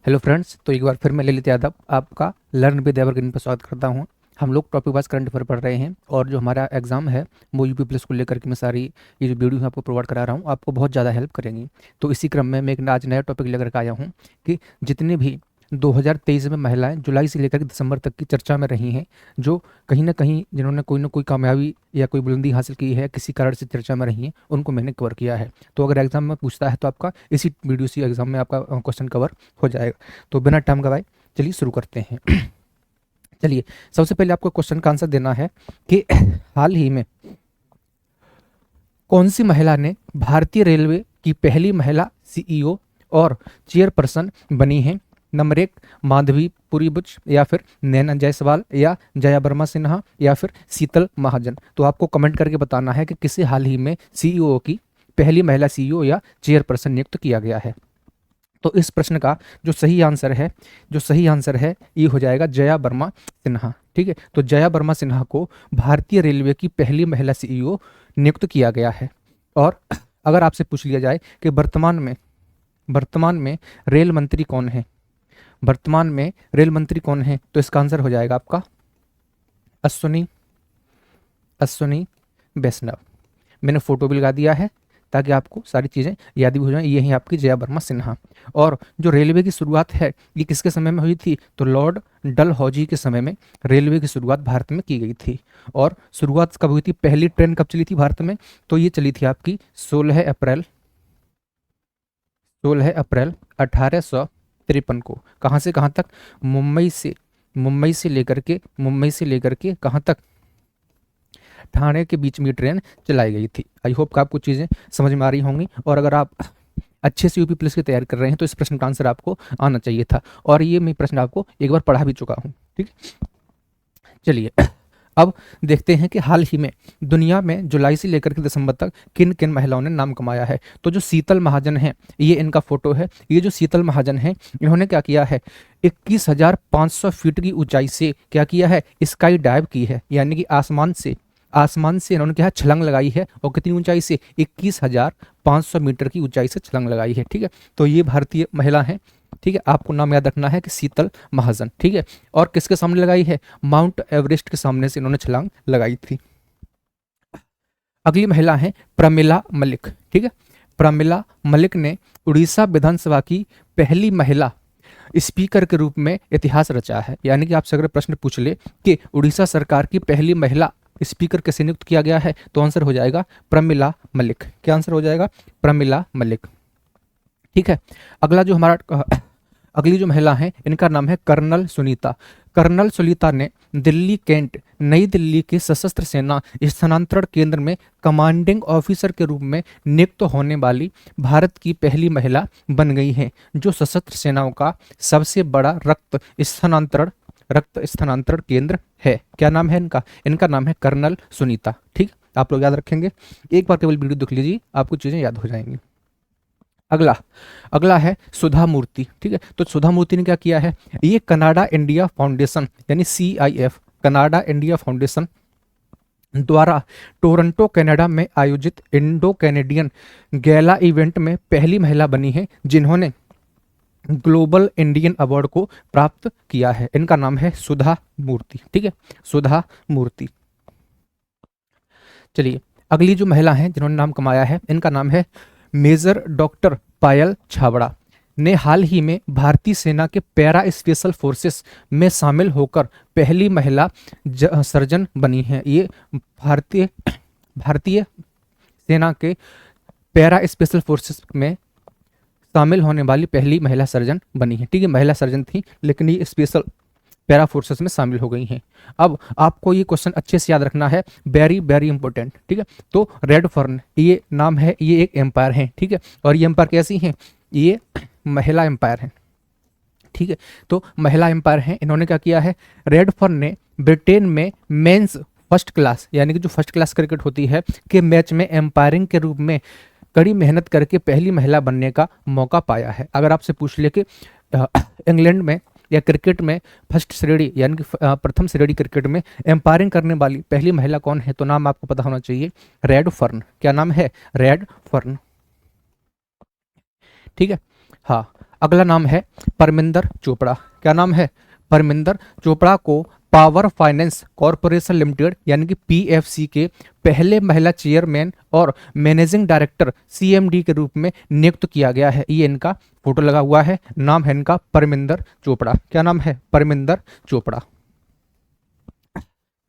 Hello friends, तो एक बार फिर मैं ललित यादव आपका लर्न विद एवरग्रीन पर स्वागत करता हूं। हम लोग टॉपिक वाइज करंट अफेयर पढ़ रहे हैं और जो हमारा एग्जाम है वो यूपी प्लस को लेकर के मैं सारी ये जो वीडियो है आपको प्रोवाइड करा रहा हूं, आपको बहुत ज़्यादा हेल्प करेंगी। तो इसी क्रम में मैं एक आज नया टॉपिक लेकर के आया हूं कि जितने भी 2023 में महिलाएं जुलाई से लेकर के दिसंबर तक की चर्चा में रही हैं, जो कहीं ना कहीं जिन्होंने कोई ना कोई कामयाबी या कोई बुलंदी हासिल की है, किसी कारण से चर्चा में रही हैं, उनको मैंने कवर किया है। तो अगर एग्जाम में पूछता है तो आपका इसी वीडियो से एग्जाम में आपका क्वेश्चन कवर हो जाएगा। तो बिना टाइम गवाए चलिए शुरू करते हैं। चलिए, सबसे पहले आपको क्वेश्चन का आंसर देना है कि हाल ही में कौन सी महिला ने भारतीय रेलवे की पहली महिला सीईओ और चेयरपर्सन बनी है। नंबर एक, माधवी पुरीबुच, या फिर नैना जायसवाल, या जया वर्मा सिन्हा, या फिर शीतल महाजन। तो आपको कमेंट करके बताना है कि किसे हाल ही में सीईओ की पहली महिला सीईओ या चेयरपर्सन नियुक्त किया गया है। तो इस प्रश्न का जो सही आंसर है ये हो जाएगा जया वर्मा सिन्हा। ठीक है, तो जया वर्मा सिन्हा को भारतीय रेलवे की पहली महिला सीईओ नियुक्त किया गया है। और अगर आपसे पूछ लिया जाए कि वर्तमान में रेल मंत्री कौन है, तो इसका आंसर हो जाएगा आपका अश्विनी अश्विनी वैष्णव। मैंने फोटो भी लगा दिया है ताकि आपको सारी चीज़ें याद भी हो जाएं। ये है आपकी जया वर्मा सिन्हा। और जो रेलवे की शुरुआत है ये किसके समय में हुई थी, तो लॉर्ड डलहौजी के समय में रेलवे की शुरुआत भारत में की गई थी। और शुरुआत कब हुई थी, पहली ट्रेन कब चली थी भारत में, तो ये चली थी आपकी 16 अप्रैल 1853 को। कहाँ से कहाँ तक, मुंबई से लेकर के कहाँ तक, ठाणे के बीच में ये ट्रेन चलाई गई थी। आई होप कि आपको चीज़ें समझ में आ रही होंगी। और अगर आप अच्छे से यूपी पुलिस की तैयारी कर रहे हैं तो इस प्रश्न का आंसर आपको आना चाहिए था, और ये मैं प्रश्न आपको एक बार पढ़ा भी चुका हूँ। ठीक है, चलिए अब देखते हैं कि हाल ही में दुनिया में जुलाई से लेकर के दिसंबर तक किन किन महिलाओं ने नाम कमाया है। तो जो शीतल महाजन है, ये इनका फोटो है। ये जो शीतल महाजन है इन्होंने क्या किया है, 21,500 फीट की ऊंचाई से क्या किया है, स्काई डाइव की है। यानी कि आसमान से इन्होंने क्या है, छलांग लगाई है। और कितनी ऊंचाई से, 21,500 मीटर की ऊंचाई से छलांग लगाई है। ठीक है, तो ये भारतीय महिला है। ठीक है, आपको नाम याद रखना है कि शीतल महाजन। ठीक है, और किसके सामने लगाई है, माउंट एवरेस्ट के सामने से इन्होंने छलांग लगाई थी। अगली महिला है प्रमिला मलिक। ठीक है, प्रमिला मलिक ने उड़ीसा विधानसभा की पहली महिला स्पीकर के रूप में इतिहास रचा है। यानी कि आपसे अगर प्रश्न पूछ ले कि उड़ीसा सरकार की पहली महिला स्पीकर कैसे नियुक्त किया गया है, तो आंसर हो जाएगा प्रमिला मलिक। क्या आंसर हो जाएगा, प्रमिला मलिक। ठीक है, अगली जो महिला है इनका नाम है कर्नल सुनीता। कर्नल सुनीता ने दिल्ली कैंट नई दिल्ली के सशस्त्र सेना स्थानांतरण केंद्र में कमांडिंग ऑफिसर के रूप में नियुक्त होने वाली भारत की पहली महिला बन गई हैं, जो सशस्त्र सेनाओं का सबसे बड़ा रक्त स्थानांतरण केंद्र है। क्या नाम है इनका, इनका नाम है कर्नल सुनीता। ठीक, आप लोग याद रखेंगे, एक बार केवल वीडियो देख लीजिए, आपको चीजें याद हो जाएंगी। अगला है सुधा मूर्ति। ठीक है, तो सुधा मूर्ति ने क्या किया है, ये कनाडा इंडिया फाउंडेशन यानी CIF, कनाडा इंडिया फाउंडेशन द्वारा टोरंटो कनाडा में आयोजित इंडो कैनेडियन गैला इवेंट में पहली महिला बनी है जिन्होंने ग्लोबल इंडियन अवार्ड को प्राप्त किया है। इनका नाम है सुधा मूर्ति। ठीक है, सुधा मूर्ति। चलिए, अगली जो महिला है जिन्होंने नाम कमाया है इनका नाम है मेजर डॉक्टर पायल छाबड़ा। ने हाल ही में भारतीय सेना के पैरा स्पेशल फोर्सेस में शामिल होकर पहली महिला सर्जन बनी है। ये भारतीय सेना के पैरा स्पेशल फोर्सेस में शामिल होने वाली पहली महिला सर्जन बनी है। ठीक है, महिला सर्जन थी लेकिन ये स्पेशल पैरा फोर्सेस में शामिल हो गई हैं। अब आपको ये क्वेश्चन अच्छे से याद रखना है, वेरी वेरी इंपॉर्टेंट। ठीक है, तो रेड फर्न ये नाम है, ये एक एम्पायर है। ठीक है, और ये एम्पायर कैसी हैं, ये महिला एम्पायर है। ठीक है, तो महिला एम्पायर हैं। इन्होंने क्या किया है, रेड फर्न ने ब्रिटेन में मेंस फर्स्ट क्लास यानी कि जो फर्स्ट क्लास क्रिकेट होती है के मैच में एम्पायरिंग के रूप में कड़ी मेहनत करके पहली महिला बनने का मौका पाया है। अगर आपसे पूछ ले कि इंग्लैंड में या क्रिकेट में फर्स्ट श्रेणी यानी कि प्रथम श्रेणी क्रिकेट में एम्पायरिंग करने वाली पहली महिला कौन है, तो नाम आपको पता होना चाहिए, रेड फर्न। क्या नाम है, रेड फर्न। ठीक है, हाँ। अगला नाम है परमिंदर चोपड़ा। क्या नाम है? परमिंदर चोपड़ा को पावर फाइनेंस कॉरपोरेशन लिमिटेड यानी कि पीएफसी के पहले महिला चेयरमैन और मैनेजिंग डायरेक्टर सीएमडी के रूप में नियुक्त किया गया है। ये इनका फोटो लगा हुआ है, नाम है इनका परमिंदर चोपड़ा। क्या नाम है? परमिंदर चोपड़ा।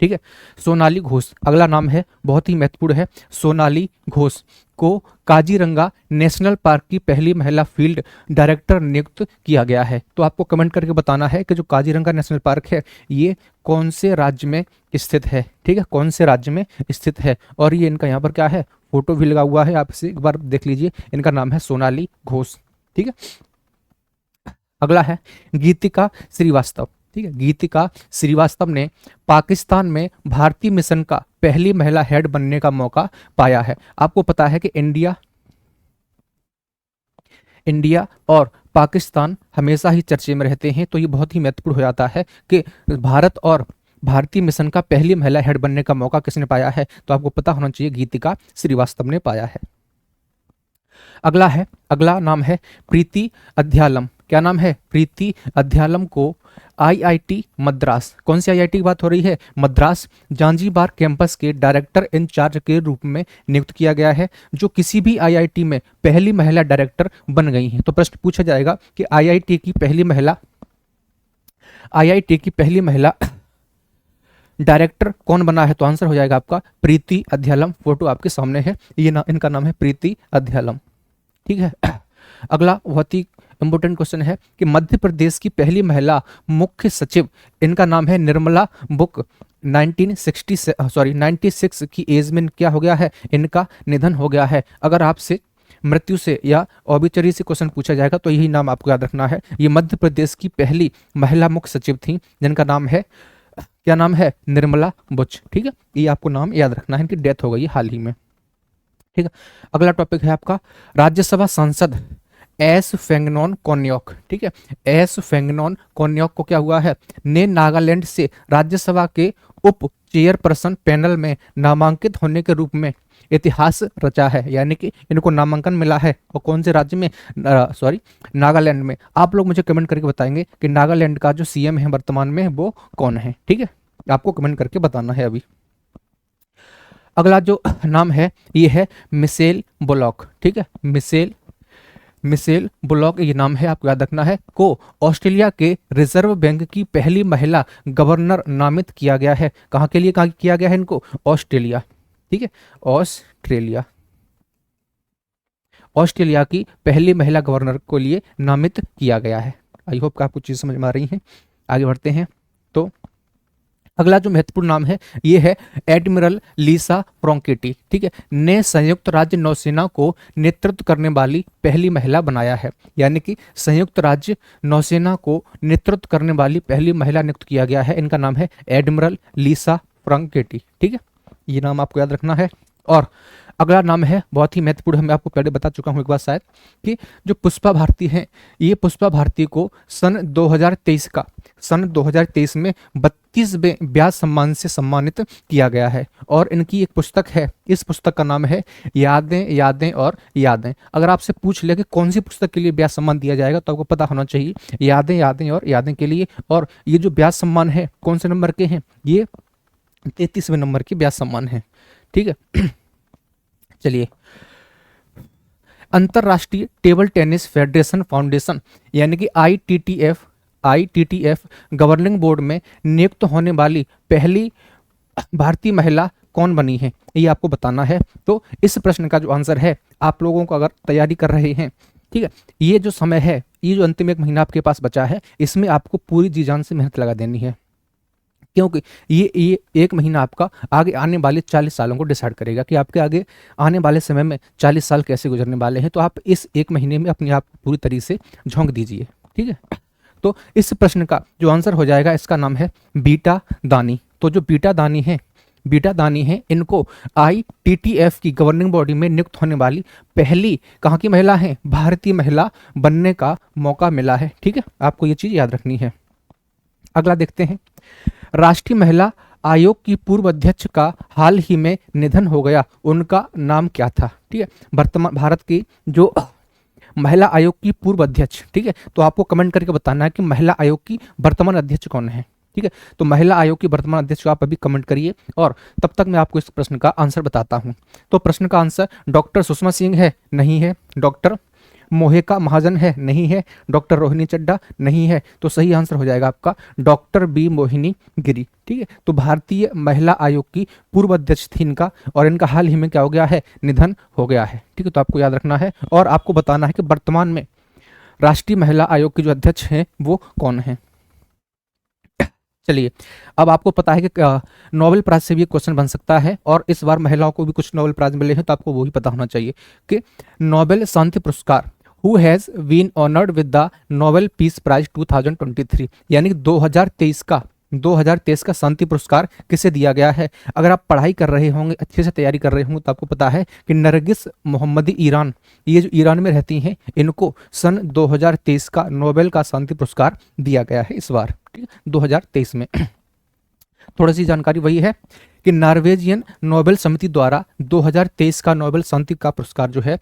ठीक है। सोनाली घोष अगला नाम है, बहुत ही महत्वपूर्ण है। सोनाली घोष को काजीरंगा नेशनल पार्क की पहली महिला फील्ड डायरेक्टर नियुक्त किया गया है। तो आपको कमेंट करके बताना है कि जो काजीरंगा नेशनल पार्क है ये कौन से राज्य में स्थित है। ठीक है, कौन से राज्य में स्थित है। और ये इनका यहाँ पर क्या है, फोटो भी लगा हुआ है, आप इसे एक बार देख लीजिए। इनका नाम है सोनाली घोष। ठीक है। अगला है गीतिका श्रीवास्तव। ठीक है, गीतिका श्रीवास्तव ने पाकिस्तान में भारतीय मिशन का पहली महिला हेड बनने का मौका पाया है। आपको पता है कि इंडिया और पाकिस्तान हमेशा ही चर्चे में रहते हैं, तो ये बहुत ही महत्वपूर्ण हो जाता है कि भारत और भारतीय मिशन का पहली महिला हेड बनने का मौका किसने पाया है। तो आपको पता होना चाहिए गीतिका श्रीवास्तव ने पाया है। अगला नाम है प्रीति अध्यालम। क्या नाम है? प्रीति अध्यालम को आईआईटी मद्रास, कौन सी आईआईटी की बात हो रही है? मद्रास जांजीबार कैंपस के डायरेक्टर इंचार्ज के रूप में नियुक्त किया गया है, जो किसी भी आईआईटी में पहली महिला डायरेक्टर बन गई हैं। तो प्रश्न पूछा जाएगा कि आईआईटी की पहली महिला डायरेक्टर कौन बना है? तो आंसर हो जाएगा आपका प्रीति अध्यालम। फोटो आपके सामने है, इनका नाम है प्रीति अध्यालम। ठीक है। अगला बहुत ही इंपोर्टेंट क्वेश्चन है कि मध्य प्रदेश की पहली महिला मुख्य सचिव, इनका नाम है निर्मला बुक। 96 की एज में क्या हो गया है? इनका निधन हो गया है। अगर आपसे मृत्यु से या ऑबिचरी से क्वेश्चन पूछा जाएगा तो यही नाम आपको याद रखना है। ये मध्य प्रदेश की पहली महिला मुख्य सचिव थी, जिनका नाम है, क्या नाम है? निर्मला बुच। ठीक है, ये आपको नाम याद रखना है। इनकी डेथ हो गई हाल ही में। ठीक है। अगला टॉपिक है आपका राज्यसभा सांसद एस फेंगनॉन कोन्योक। ठीक है, एस फेंगनॉन कोन्योक को क्या हुआ है? ने नागालैंड से राज्यसभा के उप चेयरपर्सन पैनल में नामांकित होने के रूप में इतिहास रचा है। यानी कि इनको नामांकन मिला है, और कौन से राज्य में? नागालैंड में। आप लोग मुझे कमेंट करके बताएंगे कि नागालैंड का जो सीएम है वर्तमान में वो कौन है। ठीक है, आपको कमेंट करके बताना है अभी। अगला जो नाम है ये है मिशेल बुलॉक। ठीक है, मिशेल बुलॉक ये नाम है, आपको याद रखना है। को ऑस्ट्रेलिया के रिजर्व बैंक की पहली महिला गवर्नर नामित किया गया है। कहाँ के लिए किया गया है इनको? ऑस्ट्रेलिया। ठीक है, ऑस्ट्रेलिया की पहली महिला गवर्नर को लिए नामित किया गया है। आई होप कि आपको चीज समझ में आ रही है। आगे बढ़ते हैं। तो अगला जो महत्वपूर्ण नाम है ये है एडमिरल लीसा फ्रोंकेटी। ठीक है, ने संयुक्त राज्य नौसेना को नेतृत्व करने वाली पहली महिला बनाया है। यानी कि संयुक्त राज्य नौसेना को नेतृत्व करने वाली पहली महिला नियुक्त किया गया है। इनका नाम है एडमिरल लीसा फ्रोंकेटी। ठीक है, ये नाम आपको याद रखना है। और अगला नाम है बहुत ही महत्वपूर्ण है, मैं आपको पहले बता चुका हूं एक बार शायद, कि जो पुष्पा भारती हैं, ये पुष्पा भारती को सन 2023 में 32वें व्यास सम्मान से सम्मानित किया गया है। और इनकी एक पुस्तक है, इस पुस्तक का नाम है यादें यादें और यादें। अगर आपसे पूछ ले कि कौन सी पुस्तक के लिए व्यास सम्मान दिया जाएगा तो आपको पता होना चाहिए यादें यादें और यादें के लिए। और ये जो व्यास सम्मान है कौन से नंबर के हैं? ये 33वें नंबर के व्यास सम्मान है। ठीक है, चलिए। अंतरराष्ट्रीय टेबल टेनिस फेडरेशन फाउंडेशन यानी कि आईटीटीएफ गवर्निंग बोर्ड में नियुक्त होने वाली पहली भारतीय महिला कौन बनी है, ये आपको बताना है। तो इस प्रश्न का जो आंसर है, आप लोगों को अगर तैयारी कर रहे हैं, ठीक है, ये जो समय है, ये जो अंतिम 1 महीना आपके पास बचा है, इसमें आपको पूरी जी जान से मेहनत लगा देनी है, क्योंकि ये 1 महीना आपका आगे आने वाले 40 सालों को डिसाइड करेगा कि आपके आगे आने वाले समय में 40 साल कैसे गुजरने वाले हैं। तो आप इस 1 महीने में अपने आप पूरी तरीके से झोंक दीजिए। ठीक है, तो इस प्रश्न का जो आंसर हो जाएगा, इसका नाम है बीटा दानी। तो जो बीटा दानी है, इनको आईटीटीएफ की गवर्निंग बॉडी में नियुक्त होने वाली पहली कहाँ की महिला है? भारतीय महिला बनने का मौका मिला है। ठीक है, आपको ये चीज याद रखनी है। अगला देखते हैं। राष्ट्रीय महिला आयोग की पूर्व अध्यक्ष का हाल ही में निधन हो गया, उनका नाम क्या था? ठीक है, वर्तमान भारत की जो महिला आयोग की पूर्व अध्यक्ष, ठीक है, तो आपको कमेंट करके बताना है कि महिला आयोग की वर्तमान अध्यक्ष कौन है, ठीक है। तो महिला आयोग की वर्तमान अध्यक्ष को आप अभी कमेंट करिए और तब तक मैं आपको इस प्रश्न का आंसर बताता हूं। तो प्रश्न का आंसर डॉक्टर सुषमा सिंह है, नहीं है। डॉक्टर मोहिका महाजन है, नहीं है। डॉक्टर रोहिणी चड्ढा, नहीं है। तो सही आंसर हो जाएगा आपका डॉक्टर बी मोहिनी गिरी, ठीक है। तो भारतीय महिला आयोग की पूर्व अध्यक्ष थी इनका, और इनका हाल ही में क्या हो गया है, निधन हो गया है, ठीक है। तो आपको याद रखना है और आपको बताना है कि वर्तमान में राष्ट्रीय महिला आयोग के जो अध्यक्ष हैं वो कौन है। चलिए, अब आपको पता है कि नोबेल प्राइज से भी क्वेश्चन बन सकता है, और इस बार महिलाओं को भी कुछ नोबेल प्राइज मिले हैं, तो आपको वो भी पता होना चाहिए कि नोबेल शांति पुरस्कार who has been honoured with the Nobel peace prize 2023, यानी कि 2023 का शांति पुरस्कार किसे दिया गया है। अगर आप पढ़ाई कर रहे होंगे, अच्छे से तैयारी कर रहे होंगे, तो आपको पता है कि नरगिस मोहम्मदी ईरान, ये जो ईरान में रहती हैं, इनको सन 2023 का नोबेल का शांति पुरस्कार दिया गया है इस बार, ठीक है, 2023 में। थोड़ी सी जानकारी वही है कि नॉर्वेजियन नोबेल समिति द्वारा 2023 का नोबेल शांति का पुरस्कार जो है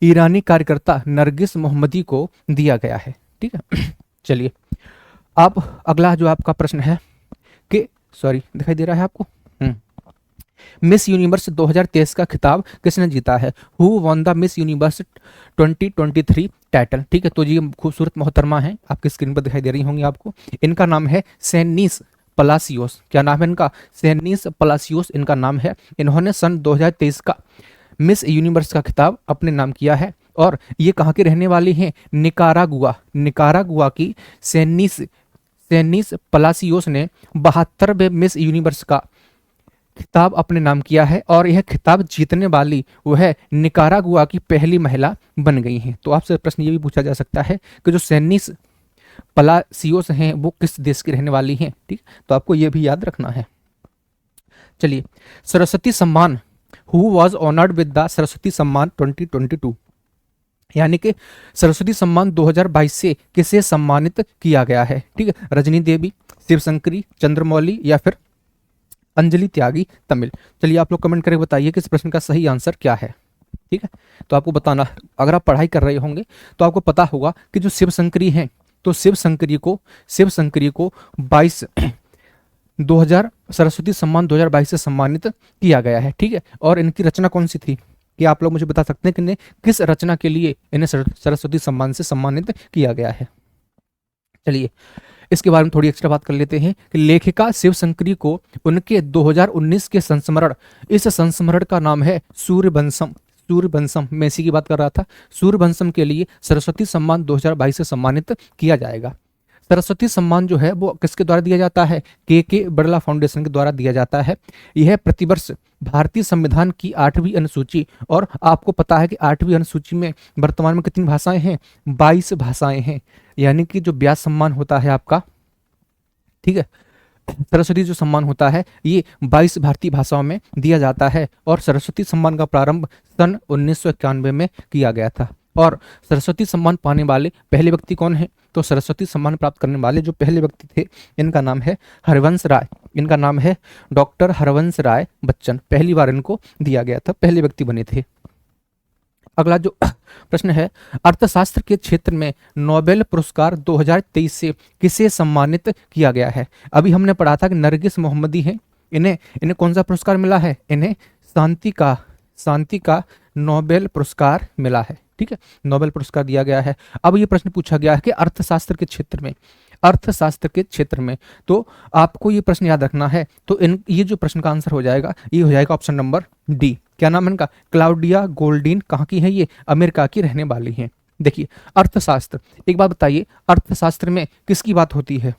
ईरानी कार्यकर्ता नरगिस मोहम्मदी को दिया गया है, ठीक है। चलिए, अब अगला जो आपका प्रश्न है कि सॉरी दिखाई दे रहा है आपको, मिस यूनिवर्स 2023 का खिताब किसने जीता है। Who one the miss universe 2023 title, ठीक है। तो ये खूबसूरत मोहतरमा है, आपकी स्क्रीन पर दिखाई दे रही होंगी आपको। इनका नाम है सेनिस पलासियोस। क्या नाम है इनका, सेनिस पलासियोस इनका नाम है। इन्होंने सन 2023 का मिस यूनिवर्स का खिताब अपने नाम किया है, और ये कहाँ की रहने वाली हैं, निकारागुआ की सेनिस पलासियोस ने 72वें मिस यूनिवर्स का खिताब अपने नाम किया है, और यह खिताब जीतने वाली वो है निकारागुआ की पहली महिला बन गई हैं। तो आपसे प्रश्न ये भी पूछा जा सकता है कि जो सेनिस पलासियोस हैं वो किस देश की रहने वाली हैं, ठीक। तो आपको ये भी याद रखना है। चलिए, सरस्वती सम्मान who was honoured with the Saraswati सम्मान 2022, यानी कि सरस्वती सम्मान 2022 से किसे सम्मानित किया गया है, ठीक है। रजनी देवी, शिवशंकरी, चंद्रमौली या फिर अंजलि त्यागी तमिल। चलिए, आप लोग कमेंट करके बताइए कि इस प्रश्न का सही आंसर क्या है, ठीक है। तो आपको बताना, अगर आप पढ़ाई कर रहे होंगे तो आपको पता होगा कि जो शिवशंकरी हैं, तो शिवशंकरी को 2000 सरस्वती सम्मान 2022 से सम्मानित किया गया है, ठीक है। और इनकी रचना कौन सी थी, कि आप लोग मुझे बता सकते हैं कि इन्हें किस रचना के लिए इन्हें सरस्वती सम्मान से सम्मानित किया गया है। चलिए, इसके बारे में थोड़ी एक्स्ट्रा बात कर लेते हैं कि लेखिका शिवशंकरी को उनके 2019 के संस्मरण, इस संस्मरण का नाम है सूर्यवंशम, मैं इसी की बात कर रहा था, सूर्यवंशम के लिए सरस्वती सम्मान 2022 से सम्मानित किया जाएगा। सरस्वती सम्मान जो है वो किसके द्वारा दिया जाता है, के बिरला फाउंडेशन के द्वारा दिया जाता है। यह प्रतिवर्ष भारतीय संविधान की 8वीं अनुसूची, और आपको पता है कि 8वीं अनुसूची में वर्तमान में कितनी भाषाएं हैं, 22 भाषाएं हैं, यानी कि जो व्यास सम्मान होता है आपका, ठीक है, सरस्वती जो सम्मान होता है ये 22 भारतीय भाषाओं में दिया जाता है, और सरस्वती सम्मान का प्रारंभ सन 1991 में किया गया था। और सरस्वती सम्मान पाने वाले पहले व्यक्ति कौन है, तो सरस्वती सम्मान प्राप्त करने वाले जो पहले व्यक्ति थे, इनका नाम है हरवंश राय, इनका नाम है डॉक्टर हरवंश राय बच्चन। पहली बार इनको दिया गया था, पहले व्यक्ति बने थे। अगला जो प्रश्न है, अर्थशास्त्र के क्षेत्र में नोबेल पुरस्कार 2023 से किसे सम्मानित किया गया है। अभी हमने पढ़ा था कि नरगिस मोहम्मदी हैं, इन्हें कौन सा पुरस्कार मिला है, इन्हें शांति का नोबेल पुरस्कार मिला है, ठीक है, नोबेल पुरस्कार दिया गया है। अब ये प्रश्न पूछा गया है कि अर्थशास्त्र के क्षेत्र में, तो आपको ये प्रश्न याद रखना है। तो ये जो प्रश्न का आंसर हो जाएगा, ये हो जाएगा ऑप्शन नंबर डी। क्या नाम है इनका, क्लाउडिया गोल्डीन। कहाँ की है ये, अमेरिका की रहने वाली हैं। देखिए, अर्थशास्त्र, एक बात बताइए, अर्थशास्त्र में किसकी बात होती है,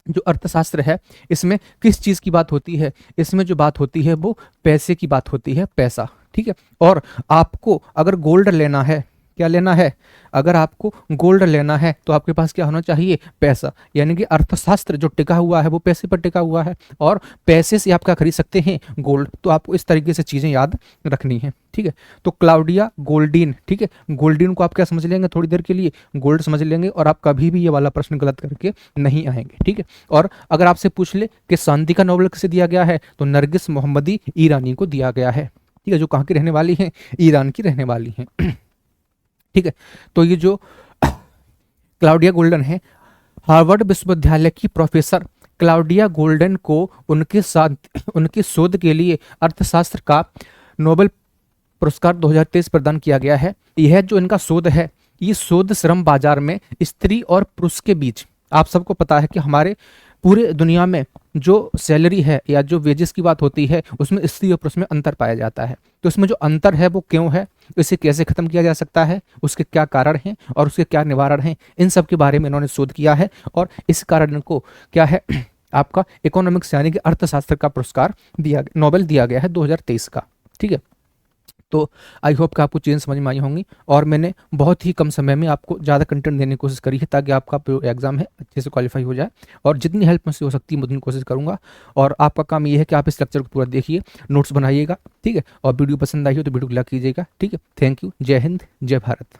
जो अर्थशास्त्र है इसमें किस चीज की बात होती है, इसमें जो बात होती है वो पैसे की बात होती है, पैसा, ठीक है। और आपको अगर गोल्ड लेना है, क्या लेना है, अगर आपको गोल्ड लेना है तो आपके पास क्या होना चाहिए, पैसा। यानी कि अर्थशास्त्र जो टिका हुआ है वो पैसे पर टिका हुआ है, और पैसे से आप क्या खरीद सकते हैं, गोल्ड। तो आपको इस तरीके से चीजें याद रखनी है, ठीक है। तो क्लाउडिया गोल्डीन, ठीक है, गोल्डीन को आप क्या समझ लेंगे, थोड़ी देर के लिए गोल्ड समझ लेंगे, और आप कभी भी ये वाला प्रश्न गलत करके नहीं आएंगे, ठीक है। और अगर आपसे पूछ ले कि शांति का नोबेल किसे दिया गया है, तो नरगिस मोहम्मदी ईरानी को दिया गया है, ठीक है, जो कहाँ की रहने वाली हैं, ईरान की रहने वाली हैं। ठीक है। तो ये जो क्लाउडिया गोल्डन है, हार्वर्ड विश्वविद्यालय की प्रोफेसर क्लाउडिया गोल्डन को उनके साथ उनके शोध के लिए अर्थशास्त्र का नोबेल पुरस्कार 2023 प्रदान किया गया है। यह जो इनका शोध है, ये शोध श्रम बाजार में स्त्री और पुरुष के बीच, आप सबको पता है कि हमारे पूरे दुनिया में जो सैलरी है या जो वेजेस की बात होती है उसमें स्त्री और पुरुष में अंतर पाया जाता है। तो इसमें जो अंतर है वो क्यों है, इसे कैसे खत्म किया जा सकता है, उसके क्या कारण हैं और उसके क्या निवारण हैं, इन सब के बारे में इन्होंने शोध किया है। और इस कारण इनको क्या है आपका इकोनॉमिक्स यानी कि अर्थशास्त्र का पुरस्कार दिया, नोबेल दिया गया है 2023 का। ठीक है। तो आई होप कि आपको चीज़ें समझ में आई होंगी और मैंने बहुत ही कम समय में आपको ज़्यादा कंटेंट देने की कोशिश करी है ताकि आपका जो एग्जाम है अच्छे से क्वालिफाई हो जाए। और जितनी हेल्प मुझसे हो सकती है मैं उतनी कोशिश करूँगा। और आपका काम ये है कि आप इस लेक्चर को पूरा देखिए, नोट्स बनाइएगा, ठीक है। और वीडियो पसंद आई हो तो वीडियो को लाइक कीजिएगा, ठीक है। Thank you. जय हिंद, जय भारत।